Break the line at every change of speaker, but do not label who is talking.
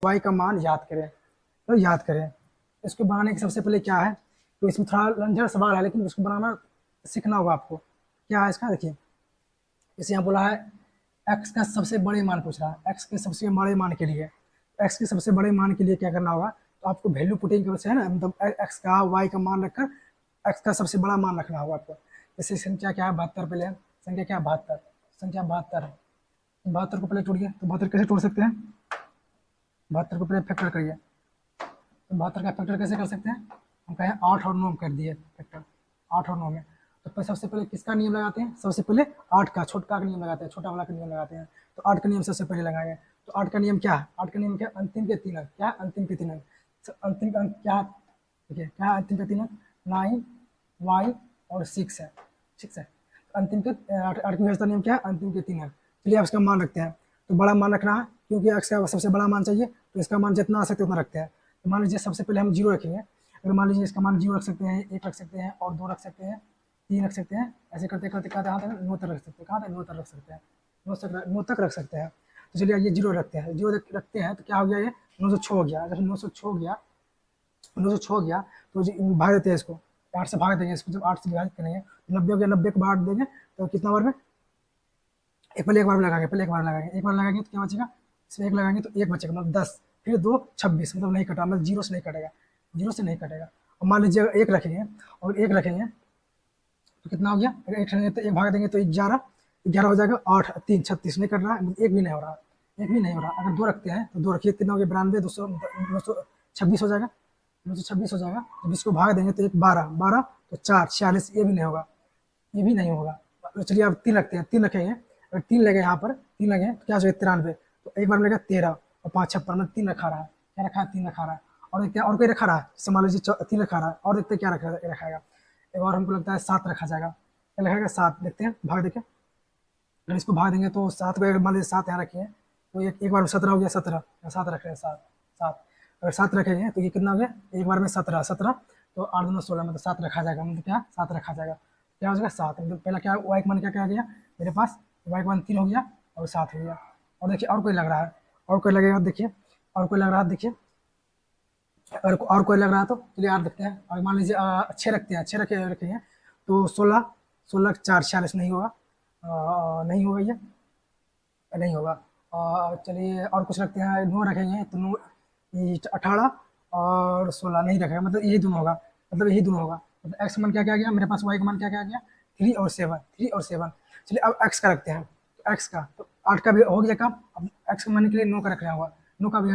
Y का मान याद करें। तो याद करें, इसको बनाने के सबसे पहले क्या है, तो इसमें थोड़ा लंजर सवाल है लेकिन उसको बनाना सीखना होगा आपको। क्या है इसका, देखिए इसे यहाँ बोला है एक्स का सबसे बड़े मान पूछ रहा है, एक्स के सबसे बड़े मान के लिए, एक्स के सबसे बड़े मान के लिए क्या करना होगा, तो आपको वैल्यू पुटिंग करना है ना, मतलब एक्स का वाई का मान रखकर एक्स का सबसे बड़ा मान रखना होगा आपको। जैसे संख्या क्या है 72, पहले संख्या क्या है 72, संख्या 72 है, 72 को पहले तोड़िए, तो 72 कैसे तोड़ सकते हैं, 72 को पहले फैक्टर करिए, तो 72 का फैक्टर कैसे कर सकते हैं, हम कहें 8 और 9 कर दिए फैक्टर, 8 और 9 में, तो सबसे पहले किसका नियम लगाते हैं, सबसे पहले 8 का, छोटा का नियम लगाते हैं, छोटा वाला का नियम लगाते हैं, तो 8 का नियम सबसे पहले लगाएंगे। तो 8 का नियम क्या है, 8 का नियम क्या, अंतिम के 3 अंक, क्या अंतिम के 3 अंक, अंतिम का अंक क्या, ठीक है, क्या अंतिम के 3 अंक, 9 वाई और 6 है, 6 है, अंतिम के 8 की व्यवस्था नियम क्या है, अंतिम के 3 अंक। चलिए आप इसका मान रखते हैं, तो बड़ा मान रखना है क्योंकि एक्स का सबसे बड़ा मान चाहिए, तो इसका मान जितना आ सकते उतना रखते हैं। तो मान लीजिए सबसे पहले हम 0 रखेंगे, अगर मान लीजिए इसका मान 0 रख सकते हैं, 1 रख सकते हैं और 2 रख सकते हैं, 3 रख सकते हैं, ऐसे करते करते कहाँ तक 9 तक रख सकते हैं, कहाँ तक 9 तक रख सकते हैं, 9 तक रख सकते हैं। तो चलिए ये 0 रखते हैं, 0 रखते हैं तो क्या हो गया, ये 906 हो गया, जब 906 हो गया, 906 हो गया तो भाग देते हैं इसको, 8 से भाग देंगे इसको, जब 8 से विभाजित करेंगे 90 हो गया, 90 को भाग देंगे तो कितना बार में, पहले एक बार में लगाएंगे, पहले एक बार लगाएंगे, एक बार लगाएंगे तो क्या बचेगा, इसमें एक लगाएंगे तो एक बचेगा, मतलब 10, फिर 2 26, मतलब नहीं कटा, मतलब 0 से नहीं कटेगा, 0 से नहीं कटेगा। और मान लीजिए एक रखेंगे, और एक रखेंगे तो कितना हो गया, अगर एक रखेंगे तो एक भाग देंगे तो 11, 11 हो जाएगा, 8 3 36, नहीं कट रहा है, एक भी नहीं हो रहा, एक भी नहीं हो रहा। अगर 2 रखते हैं तो 2 रखिए, कितना हो गया 92, 226 हो जाएगा, 226 हो जाएगा, जब इसको भाग देंगे तो एक 12, 12 तो 4 46, ये भी नहीं होगा, ये भी नहीं होगा। तो चलिए अब 3 रखते हैं, 3 रखेंगे, अगर 3 लगे यहाँ पर, 3 लगे तो क्या हो जाएगा 93, तो एक बार में लगेगा 13 और 5 56, मतलब 3 रखा रहा है, क्या रखा है 3 रखा रहा है। और क्या और कोई रखा रहा है, जैसे मान लीजिए 3 रखा रहा है, और देखते हैं क्या रखाएगा, एक बार हमको लगता है 7 रखा जाएगा, क्या रखेगा 7, देखते हैं भाग देखे, अगर इसको भाग देंगे तो 7 को अगर मान लीजिए 7 यहाँ रखिए तो एक बार में 17 हो गया, 17 7 रख रहे हैं, 7 7, अगर 7 रखेंगे तो ये कितना हो गया, एक बार में 17 17, तो 8 दूना 16, मतलब 7 रखा जाएगा, मतलब क्या 7 रखा जाएगा, क्या हो जाएगा 7, मतलब पहला क्या वाई का मान क्या क्या गया मेरे पास, वाई का मान 3 हो गया और 7 हो गया। और देखिए और कोई लग रहा है, और कोई लगेगा, देखिए और कोई लग रहा है, देखिए अगर और कोई लग रहा है तो चलिए आप देखते हैं, और मान लीजिए 6 रखते हैं, 6 रखेंगे तो 16 16 4 46 नहीं होगा, नहीं होगा ये, नहीं होगा। चलिए और कुछ रखते हैं, 9 रखेंगे तो 9 18 और 16 नहीं रखेगा, मतलब यही दोनों होगा, मतलब यही दोनों होगा, मतलब एक्स मान क्या क्या गया मेरे पास, वाई का मान क्या क्या गया 3 और 7, 3 और 7। चलिए अब एक्स का रखते हैं, तो एक्स का तो 8 का भी हो गया काम, अब एक्स का मान के लिए 9 का रखना होगा, 9 का भी